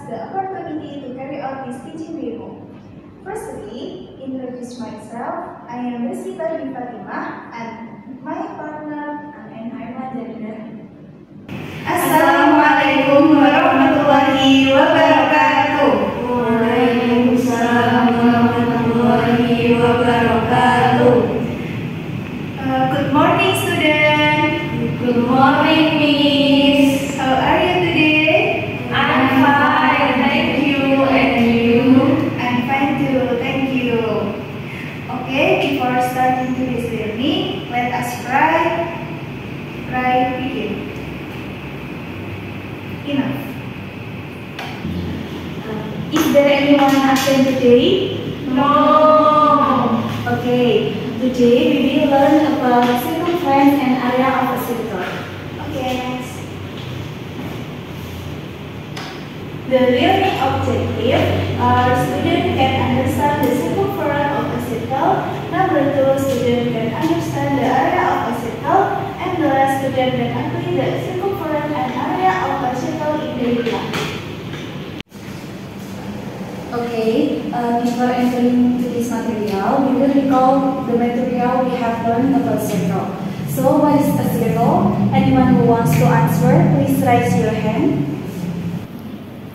the opportunity to carry out this teaching demo. Firstly, introduce myself. I am Rizky Barbie Fatimah and my partner and Haima Jarina. Assalamualaikum warahmatullahi wabarakatuh. Waalaikumsalam warahmatullahi wabarakatuh. Good morning, student. Good morning, Miss. How are you today? I'm fine, thank you. And you? I'm fine too, thank you. Okay, before starting today's learning, let us pray. Begin. Enough. Is there anyone absent today? No. Okay, today we will learn about circumference and area of a circle. Okay, next. The learning objective, our student can understand the circumference of a circle. Number 2, student can understand the area of a circle. And the last, student can apply the circumference and area of a circle in daily life. Okay, before entering to this material, we will recall the material we have learned about circle. So, what is a circle? Anyone who wants to answer, please raise your hand.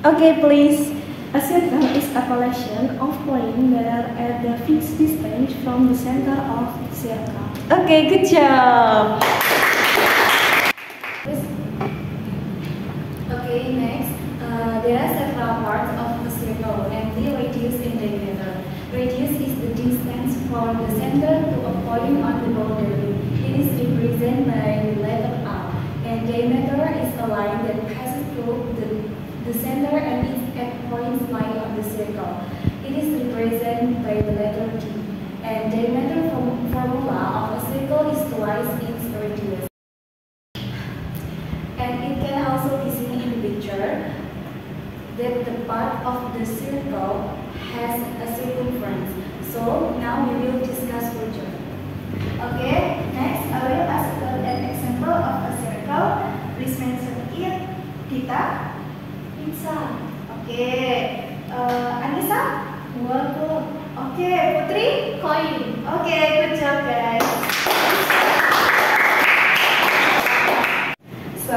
Okay, please. A circle is a collection of points that are at the fixed distance from the center of the circle. Okay, good job. Okay, next. There are several parts of a circle, namely radius and diameter. Radius is the distance from the center to a point on the boundary. It is represented by the letter R. And diameter is a line that passes through the center and is at points lying on the circle. It is represented by the letter D. And diameter formula of a circle is twice its radius. And it can also be seen in the picture that the part of the circle has a circumference. So now we will discuss further. Okay, next I will ask about an example of a circle. Please mention it. Tita? Pizza. Okay. Anissa? Water. Okay. Putri? Coin. Okay, good job guys. So,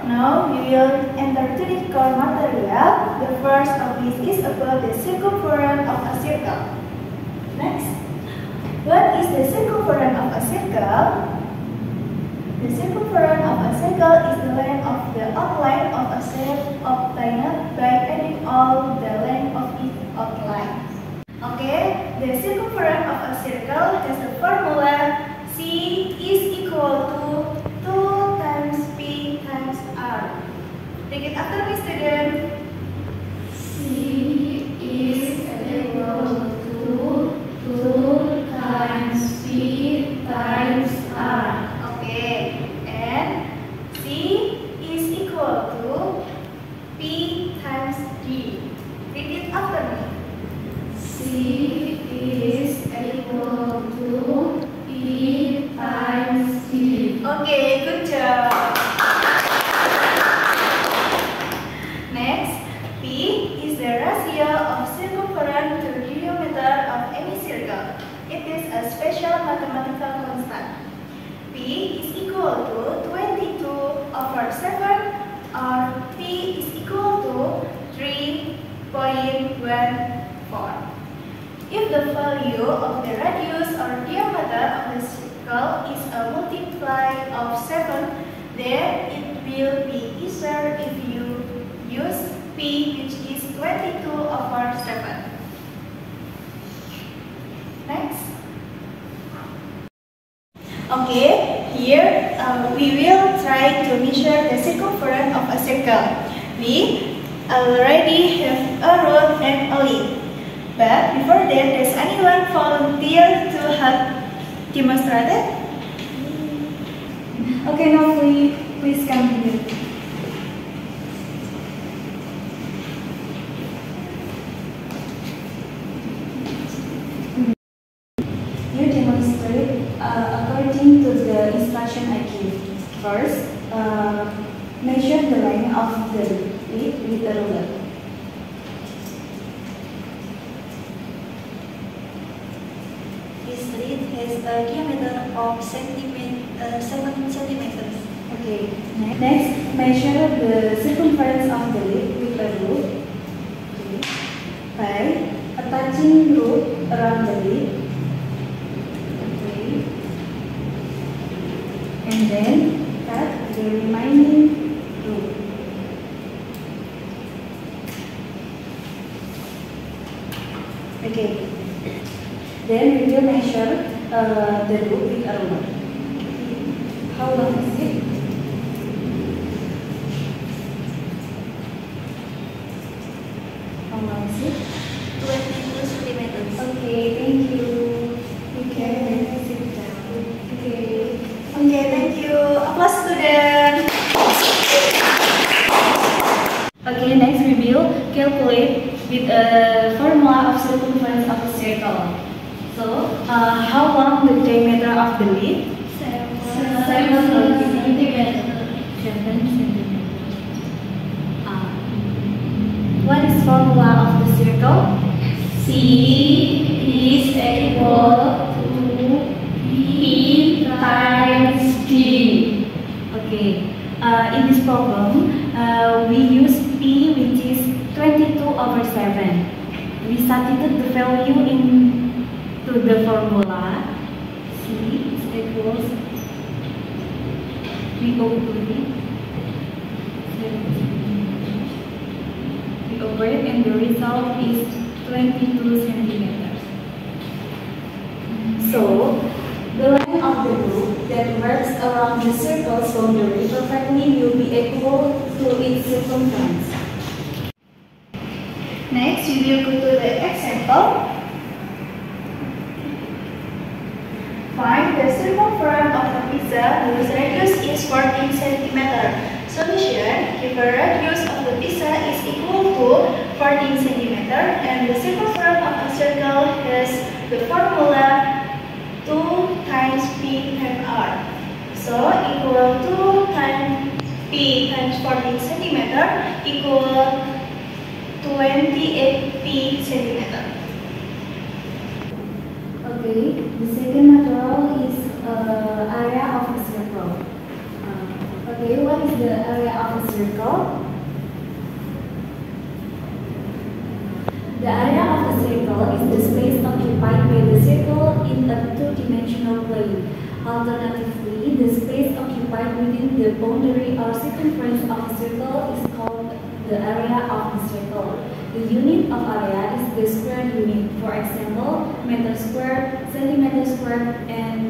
now we will enter to the core material. The first of this is about the circumference of a circle. Next. What is the circumference of a circle? The circumference of a circle is the length of the outline of a shape obtained by adding all the length of its outline. Okay, the circumference of a circle has the formula C is equal to 2 times P times R. Take it after me, student. C is equal to 2 times P times R. Okay, and C is equal to P times D. Read it after me. C is equal to P times D. Okay, good job. Next, P is the ratio of circumference to diameter of any circle. It is a special mathematical constant. P is equal to 22 over 7 or P is equal to 3.14. If the value of the radius or diameter of the circle is a multiply of 7, then it will be easier if you use P, which is 22 over 7. Next. Okay, here we will try to measure the circumference of a circle. We already have a rod and a lead. But before that, does anyone volunteer to help demonstrate it? Okay, now please come here. You demonstrate according to the instruction I give. First, measure the length of the lead with the ruler. it has a diameter of 7 centimeters. Okay. Next, measure the circumference of the lip with a rope. Okay. By attaching rope around the lip. Okay. And then cut the remaining rope. Okay. Then we will measure the rope with a ruler. How long is it? How long is it? 22 centimeters. Okay, thank you. Okay, sit down. Okay. Okay, thank you. Applause student. Okay, next we will calculate with a formula of circumference of a circle. So, how long the diameter of the lip? 7 centimeters. 7 centimeters. What is formula of the circle? C is equal to P times D. Okay. In this problem, we use P, which is 22/7. We substitute the value into the formula. C is equals we operate and the result is 22 centimeters. So, the length of the loop that works around the circle's boundary perfectly will be equal to its circumference. Next, we will go to the example. Find the circumference of a pizza whose radius is 14 cm. Solution: if the radius of the pizza is equal to 14 cm and the circumference of a circle has the formula 2 times P times R. So, equal 2 times P times 14 cm equal 28 P centimeter. Okay, the second material is area of a circle. Okay, what is the area of a circle? The area of a circle is the space occupied by the circle in a two-dimensional plane. Alternatively, the space occupied within the boundary or circumference of a circle is called the area of the circle. The unit of area is the square unit. For example, meter squared, centimeter squared, and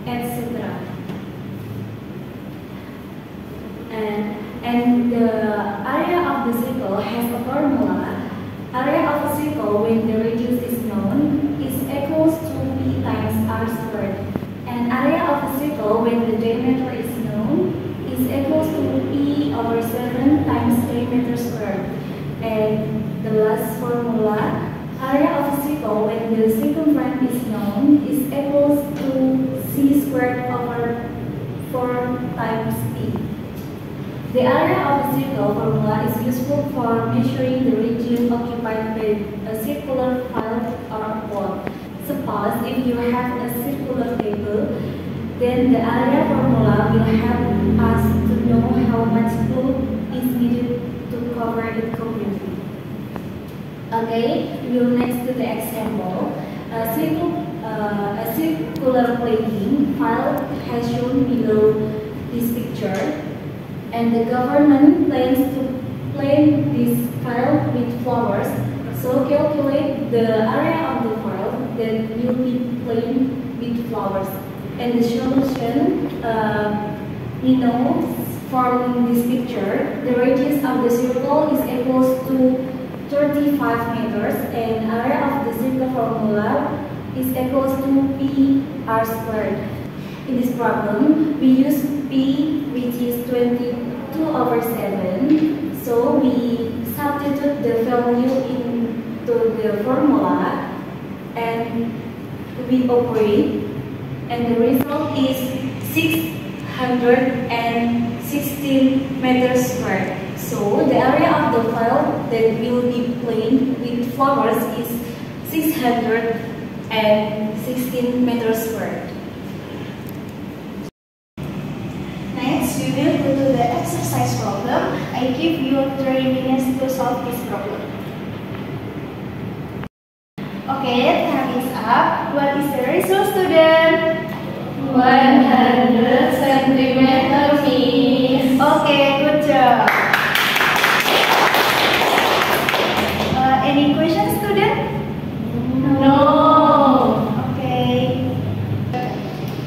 etc. And the area of the circle has a formula. Area of a circle when the radius is known is equals to P times R squared. And area of a circle when the diameter is known is equals to P/7 times diameter squared. And the last formula, area of a circle when the circumference is known is equals to C squared over 4 times P. The area of a circle formula is useful for measuring the region occupied by a circular file or a plot. Suppose if you have a circular table, then the area formula will help us to know how much glue is needed to cover it completely. Okay, we will next to the example. A circular plating file has shown below this picture. And the government plans to plant this file with flowers. So calculate the area of the file that will be planted with flowers. And the solution, we know from this picture, the radius of the circle is equals to 35 meters, and area of the circle formula is equals to P/R squared. In this problem, we use P, which is 22/7. So we substitute the value into the formula and we operate, and the result is 616 meters squared. So the area of the file that will be planted with flowers is 616 16 meters squared. Next, we will go to the exercise problem. I give you 3 minutes to solve this problem. Okay, time is up. What is the result, student? 100 centimeter, Miss. Okay, good job. Any questions, student? No. Okay.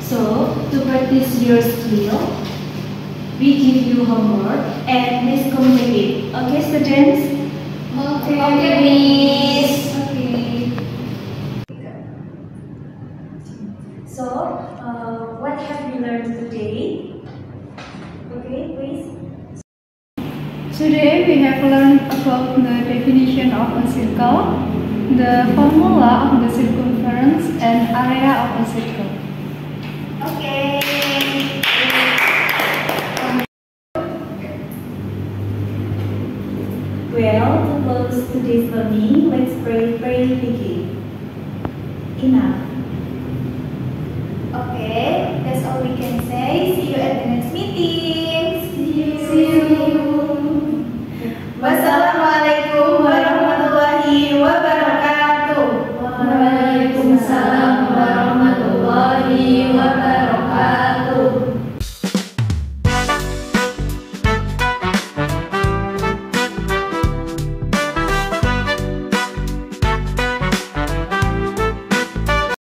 So, to practice your skill, we give you homework and please complete it. Okay, students? Okay, Miss. Okay. So, what have you learned today? Okay, please. Today we have learned about the definition of a circle, the formula of the circumference, and area of a circle. Okay. Well, to close today's learning, let's pray begin. Enough. Okay, that's all we can say. See you at the next